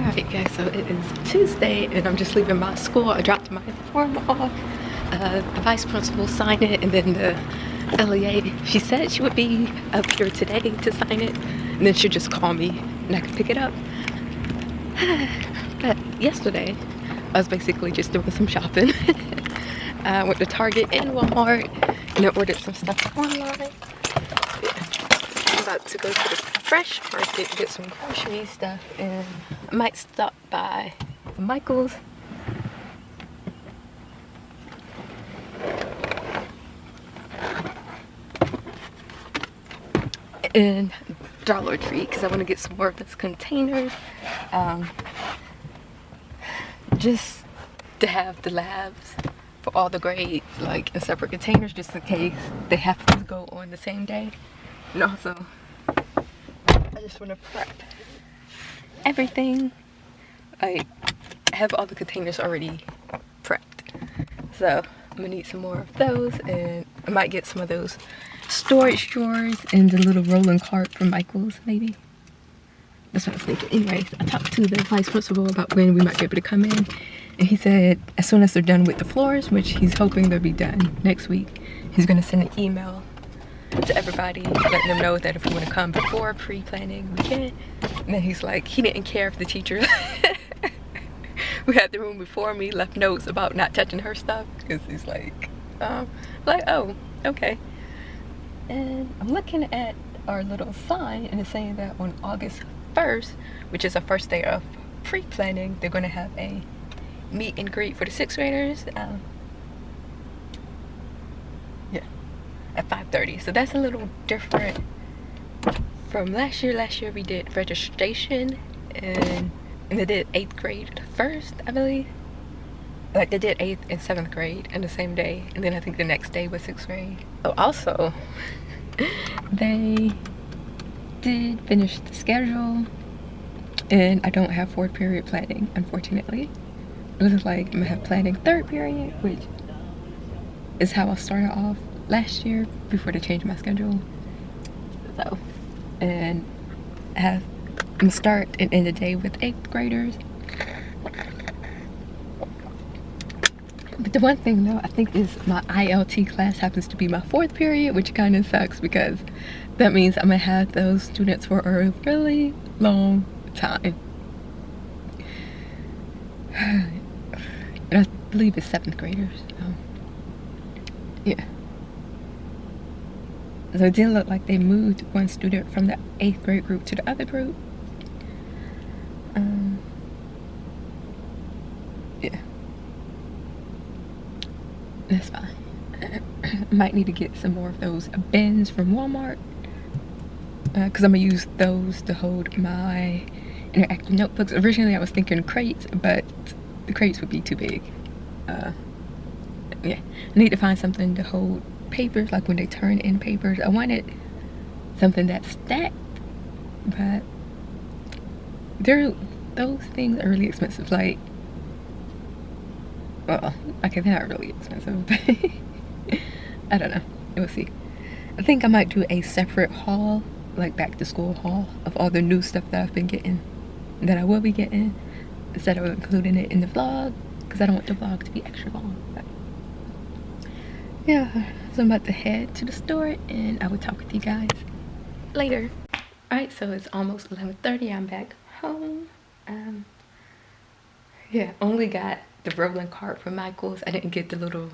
Alright guys, so it is Tuesday and I'm just leaving my school. I dropped my form off. The vice principal signed it, and then the LEA, she said she would be up here today to sign it, and then she'll just call me and I can pick it up. But yesterday, I was basically just doing some shopping. I went to Target and Walmart and I ordered some stuff online. I'm about to go to the Fresh Market to get some grocery stuff, and I might stop by Michael's. And Dollar Tree, because I want to get some more of those containers, just to have the labs for all the grades like in separate containers, just in case they have to go on the same day. And also, I just want to prep everything, like have all the containers already prepped. So I'm gonna need some more of those, and I might get some of those storage drawers and the little rolling cart from Michael's, maybe. That's what I was thinking. Anyways, I talked to the vice principal about when we might be able to come in, and he said as soon as they're done with the floors, which he's hoping they'll be done next week, he's gonna send an email to everybody letting them know that if we want to come before pre-planning, we can. And then he's like, he didn't care if the teacher who had the room before me left notes about not touching her stuff, because he's like, oh, okay. And I'm looking at our little sign, and it's saying that on August 1st, which is the first day of pre-planning, they're going to have a meet and greet for the 6th graders. Yeah, at 5:30. So that's a little different from last year. Last year we did registration, and they did 8th grade first, I believe. Like they did 8th and 7th grade in the same day, and then I think the next day was 6th grade. So also, they did finish the schedule, and I don't have 4th period planning, unfortunately. It looks like I'm gonna have planning 3rd period, which is how I started off last year before they changed my schedule. So, and I'm gonna start and end the day with 8th graders. But the one thing though, I think is my ILT class happens to be my 4th period, which kind of sucks because that means I'm gonna have those students for a really long time. And I believe it's 7th graders. Yeah. So it didn't look like they moved one student from the 8th grade group to the other group. Yeah. That's fine. Might need to get some more of those bins from Walmart, because I'm gonna use those to hold my interactive notebooks. Originally I was thinking crates, but the crates would be too big. Yeah, I need to find something to hold papers, like when they turn in papers. I wanted something that's stacked, but those things are really expensive. Like, well, okay, they're not really expensive, but I don't know. We'll see. I think I might do a separate haul, like back to school haul, of all the new stuff that I've been getting, that I will be getting, instead of including it in the vlog, because I don't want the vlog to be extra long. But yeah, so I'm about to head to the store, and I will talk with you guys later. Alright, so it's almost 11:30. I'm back home. Yeah, only got the rolling cart from Michael's. I didn't get the little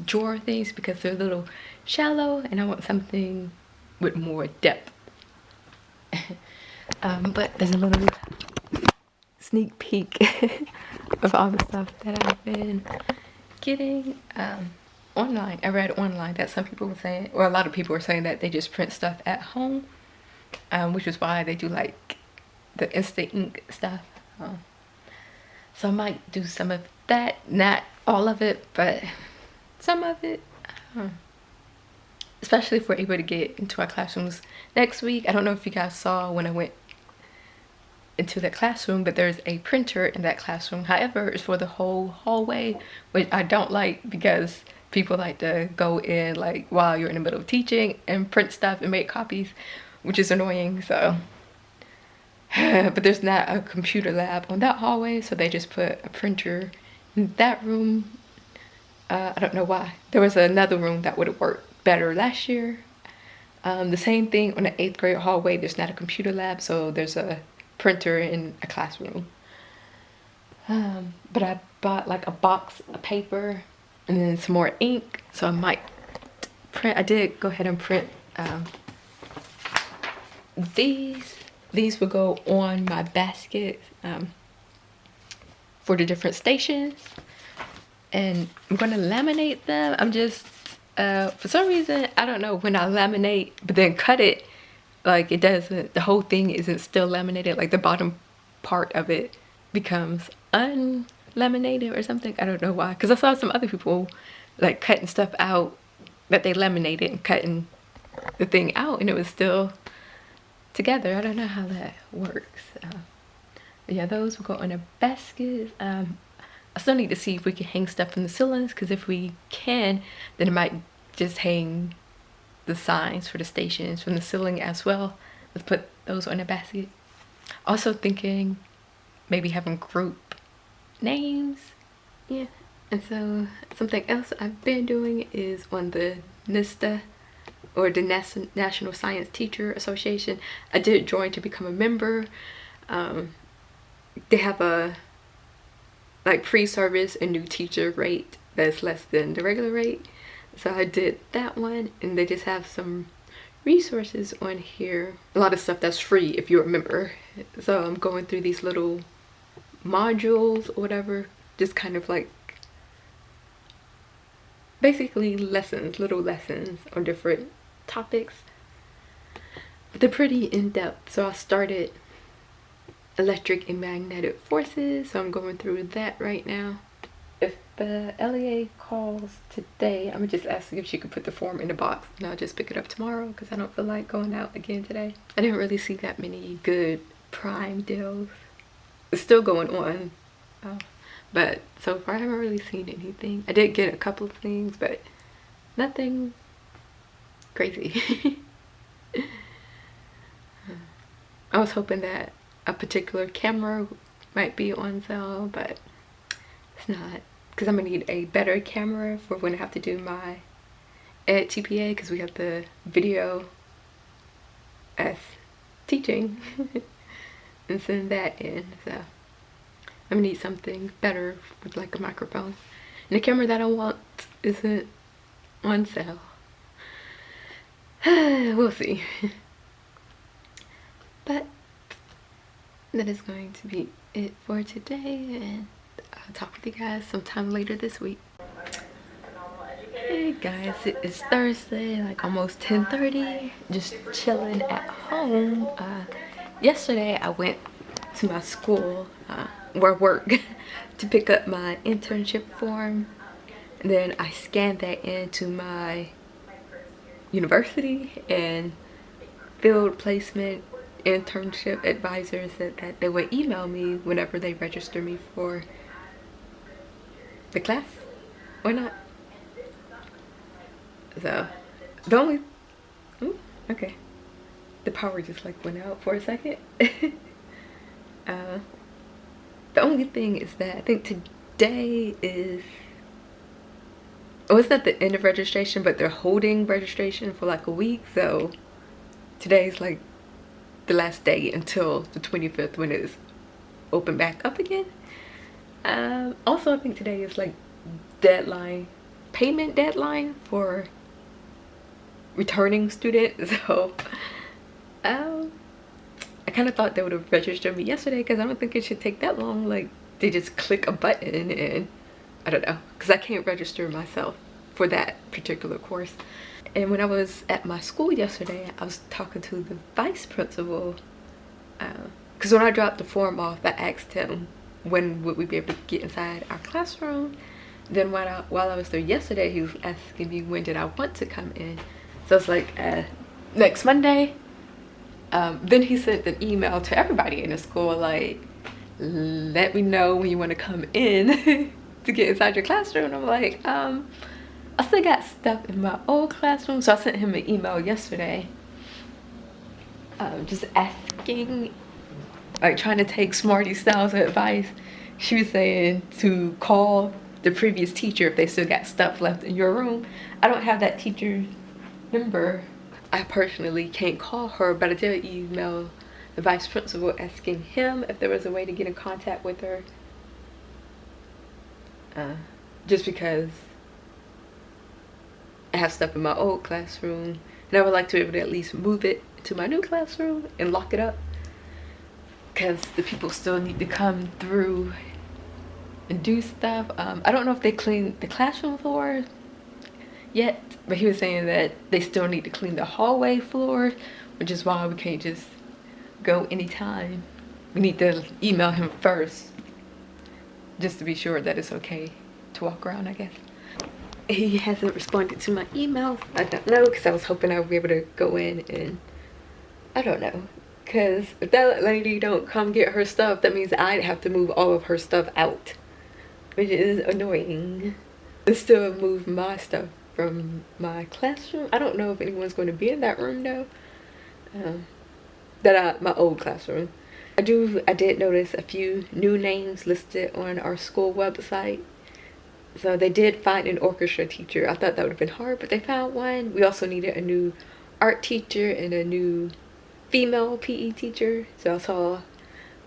drawer things because they're a little shallow, and I want something with more depth. But there's a little sneak peek of all the stuff that I've been getting online. I read online that some people were saying, or a lot of people were saying, that they just print stuff at home, which is why they do like the instant ink stuff. So I might do some of that, not all of it, but some of it. Especially if we're able to get into our classrooms next week. I don't know if you guys saw when I went into the classroom, but there's a printer in that classroom. However, it's for the whole hallway, which I don't like, because people like to go in like while you're in the middle of teaching and print stuff and make copies, which is annoying. So But there's not a computer lab on that hallway, so they just put a printer in that room. I don't know why. There was another room that would have worked better last year. The same thing on the 8th grade hallway. There's not a computer lab, so there's a printer in a classroom. But I bought like a box of paper and then some more ink, so I might print. I did go ahead and print these will go on my basket for the different stations, and I'm gonna laminate them. I'm just for some reason, I don't know, when I laminate but then cut it, like it doesn't, the whole thing isn't still laminated, like the bottom part of it becomes unlaminated or something. I don't know why, because I saw some other people like cutting stuff out that they laminated and cutting the thing out and it was still together. I don't know how that works. But yeah, those will go in a basket. I still need to see if we can hang stuff from the ceilings, because if we can, then I might just hang the signs for the stations from the ceiling as well. Let's put those on a basket. Also thinking maybe having group names. Yeah. And so something else I've been doing is on the NISTA, or the National Science Teacher Association. I did join to become a member. They have a like free service and new teacher rate that's less than the regular rate. So I did that one, and they just have some resources on here. A lot of stuff that's free if you're a member. So I'm going through these little modules or whatever, just kind of like basically lessons, little lessons on different topics. But they're pretty in-depth. So I started electric and magnetic forces, so I'm going through that right now. If the LEA calls today, I'm gonna just ask if she could put the form in the box and I'll just pick it up tomorrow, because I don't feel like going out again today. I didn't really see that many good Prime deals. It's still going on, but so far I haven't really seen anything. I did get a couple of things, but nothing crazy. I was hoping that a particular camera might be on sale, but it's not, because I'm gonna need a better camera for when I have to do my ed TPA, because we have the video as teaching and send that in. So I'm gonna need something better with like a microphone, and the camera that I want isn't on sale. We'll see. But that is going to be it for today, and I'll talk with you guys sometime later this week. Hey guys, it is Thursday, like almost 10:30, just chilling at home. Yesterday I went to my school where I work to pick up my internship form, and then I scanned that into my university, and field placement internship advisors said that they would email me whenever they register me for the class or not. So the only okay, the power just like went out for a second. The only thing is that I think today is, oh, it's not the end of registration, but they're holding registration for like a week, so today's like the last day until the 25th when it's open back up again. Also I think today is like payment deadline for returning students, so I kind of thought they would have registered me yesterday, because I don't think it should take that long. Like they just click a button and I don't know, because I can't register myself for that particular course. And when I was at my school yesterday, I was talking to the vice principal, because when I dropped the form off, I asked him when would we be able to get inside our classroom. Then while I was there yesterday, he was asking me when did I want to come in. So it's like next Monday. Then he sent an email to everybody in the school like, let me know when you want to come in to get inside your classroom. And I'm like, I still got stuff in my old classroom, so I sent him an email yesterday just asking like trying to take Smarty Styles' advice. She was saying to call the previous teacher if they still got stuff left in your room. I don't have that teacher's number. I personally can't call her, but I did email the vice principal asking him if there was a way to get in contact with her. Just because I have stuff in my old classroom and I would like to be able to at least move it to my new classroom and lock it up, because the people still need to come through and do stuff. I don't know if they cleaned the classroom floor yet, but he was saying that they still need to clean the hallway floor, which is why we can't just go anytime. We need to email him first just to be sure that it's okay to walk around, I guess. He hasn't responded to my emails. I don't know, because I was hoping I would be able to go in and I don't know, because if that lady don't come get her stuff, that means I'd have to move all of her stuff out, which is annoying. I still move my stuff from my classroom. I don't know if anyone's going to be in that room though. My old classroom. I did notice a few new names listed on our school website. So they did find an orchestra teacher. I thought that would have been hard, but they found one. We also needed a new art teacher and a new female PE teacher. So I saw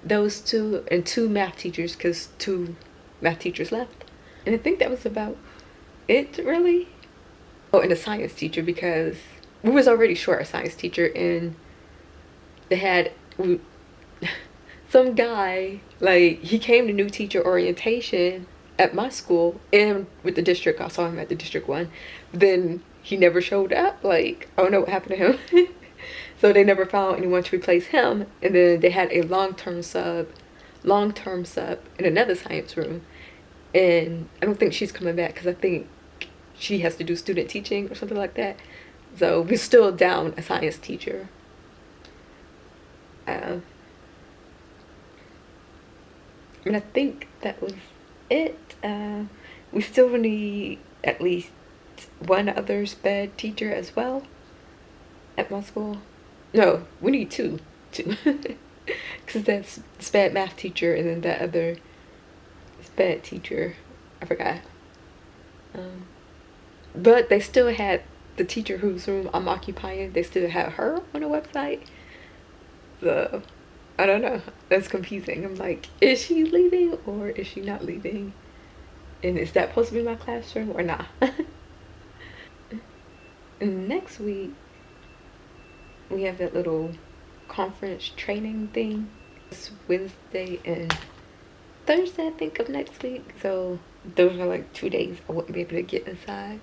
those two, and 2 math teachers, because 2 math teachers left. And I think that was about it, really. Oh, and a science teacher, because we was already short a science teacher, and they had some guy, like, he came to new teacher orientation at my school and with the district. I saw him at the district one. Then he never showed up. Like, I don't know what happened to him. So they never found anyone to replace him. And then they had a long-term sub in another science room. And I don't think she's coming back, because I think she has to do student teaching or something like that. So we're still down a science teacher. And I think that was it. We still need at least one other SPED teacher as well at my school. No, we need two, because that's SPED math teacher and then that other SPED teacher, I forgot. But they still had the teacher whose room I'm occupying. They still have her on the website. So I don't know. That's confusing. I'm like, is she leaving or is she not leaving? And is that supposed to be my classroom or not? And next week, we have that little conference training thing. It's Wednesday and Thursday, I think, of next week. So those are like 2 days I wouldn't be able to get inside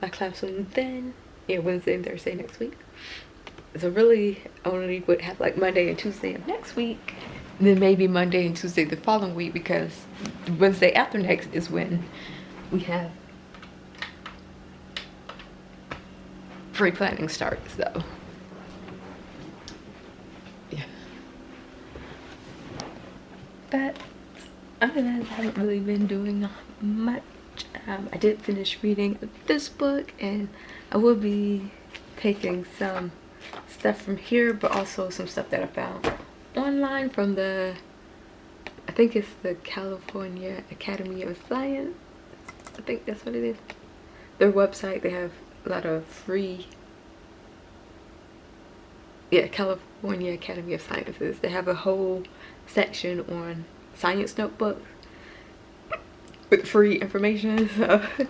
my classroom then. Yeah, Wednesday and Thursday next week. So really, I only would have like Monday and Tuesday of next week. And then maybe Monday and Tuesday the following week, because Wednesday after next is when we have free planning starts, though. Yeah. But other than that, I haven't really been doing much. I did finish reading this book, and I will be taking some stuff from here, but also some stuff that I found online from I think it's the California Academy of Science. I think that's what it is. Their website, they have a lot of free, California Academy of Sciences. They have a whole section on science notebooks with free information, so I'm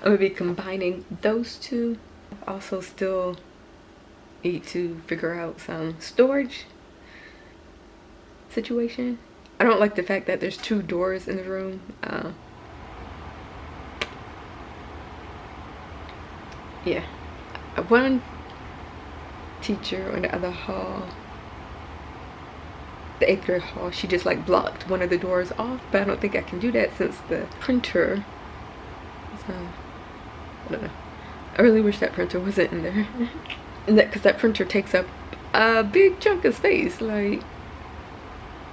gonna be combining those two. Also still need to figure out some storage situation. I don't like the fact that there's 2 doors in the room. Yeah, one teacher on the other hall, the 8th grade hall, she just like blocked one of the doors off, but I don't think I can do that since the printer, so I don't know. I really wish that printer wasn't in there. And because that printer takes up a big chunk of space, like,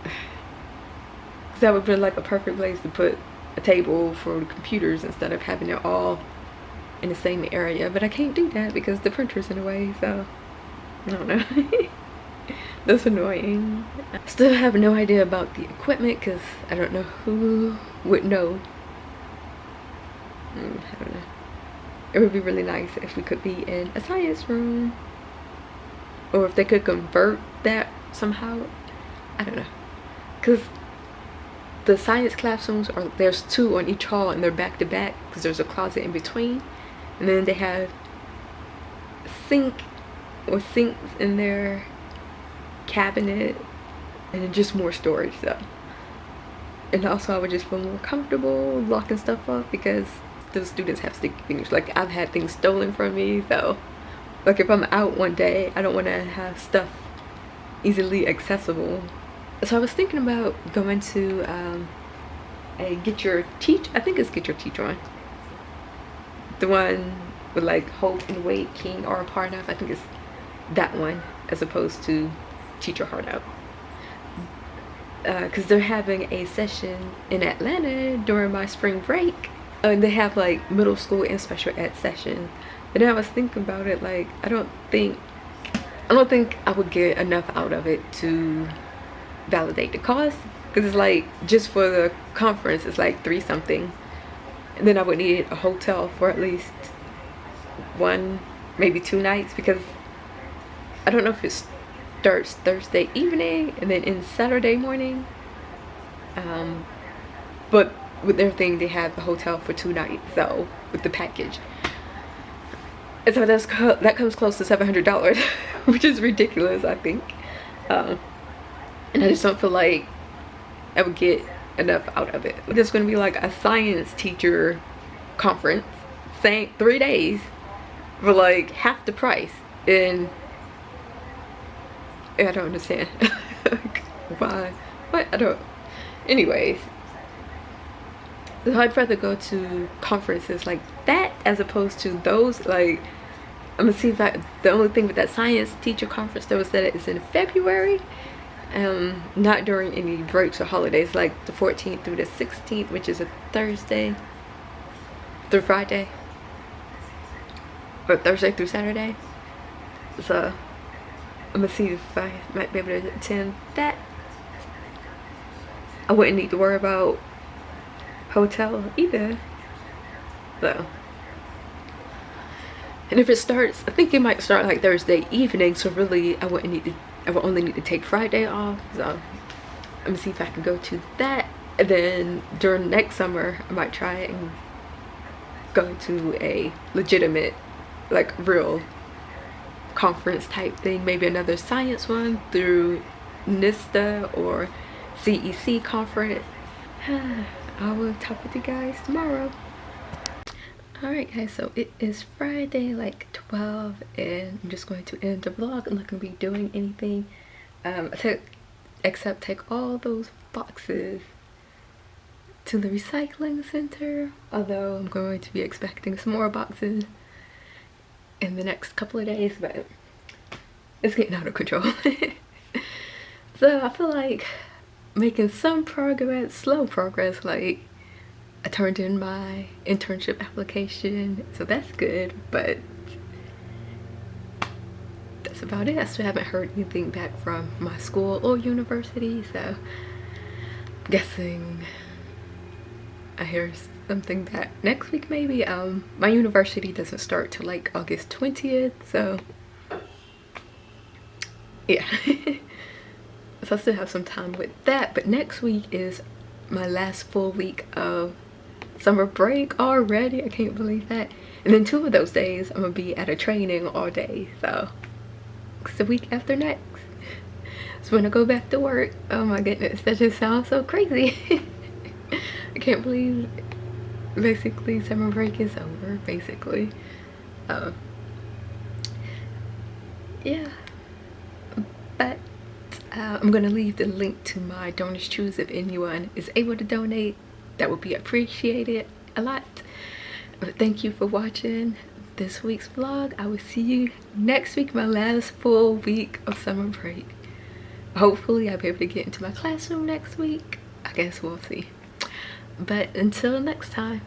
because that would have been like a perfect place to put a table for the computers instead of having it all in the same area. But I can't do that because the printer's in the way, so I don't know. That's annoying. Still have no idea about the equipment because I don't know who would know. I don't know. It would be really nice if we could be in a science room, or if they could convert that somehow. I don't know, because the science classrooms are, there's 2 on each hall and they're back to back because there's a closet in between, and then they have sinks in their cabinet, and then just more storage though. And also I would just feel more comfortable locking stuff up because those students have sticky fingers. Like, I've had things stolen from me, so like if I'm out one day, I don't want to have stuff easily accessible. So I was thinking about going to a Get Your Teach, I think it's Get Your Teach On, the one with like Hope and Wade King are a part of. I think it's that one as opposed to Teach Your Heart Out, because they're having a session in Atlanta during my spring break, and they have like middle school and special ed session. And then I was thinking about it, like I don't think I would get enough out of it to validate the cost, because it's like just for the conference it's like 3 something, and then I would need a hotel for at least 1, maybe 2 nights, because I don't know if it starts Thursday evening and then ends Saturday morning, but with their thing they have the hotel for 2 nights, so with the package. And so that comes close to $700 which is ridiculous, I think. And I just don't feel like I would get enough out of it. There's going to be like a science teacher conference, saying 3 days for like half the price, and I don't understand. Why? What? I don't. Anyways, so I'd rather go to conferences like that as opposed to those. Like, I'm gonna see if the only thing with that science teacher conference though is that it's in February, not during any breaks or holidays, like the 14th through the 16th, which is a Thursday through Friday, or Thursday through Saturday. So I'm gonna see if I might be able to attend that. I wouldn't need to worry about hotel either, so. And if it starts, I think it might start like Thursday evening, so really I would only need to take Friday off. So I'm gonna see if I can go to that, and then during next summer I might try and go to a legitimate, like real conference type thing, maybe another science one through NISTA or CEC conference. I will talk with you guys tomorrow. Alright guys, so it is Friday, like 12, and I'm just going to end the vlog. I'm not going to be doing anything except take all those boxes to the recycling center, although I'm going to be expecting some more boxes in the next couple of days, but it's getting out of control. So I feel like making some progress, slow progress. Like, I turned in my internship application, so that's good, but that's about it. I still haven't heard anything back from my school or university, so I'm guessing I hear something back next week maybe. My university doesn't start till like August 20th, so yeah. So I still have some time with that, but next week is my last full week of summer break already. I can't believe that. And then 2 of those days I'm gonna be at a training all day, so it's the week after next. So when I go back to work, oh my goodness, that just sounds so crazy. I can't believe basically summer break is over, basically. Yeah, but I'm gonna leave the link to my Donors Choose if anyone is able to donate. That would be appreciated a lot. But thank you for watching this week's vlog. I will see you next week, my last full week of summer break. Hopefully I'll be able to get into my classroom next week. I guess we'll see. But until next time.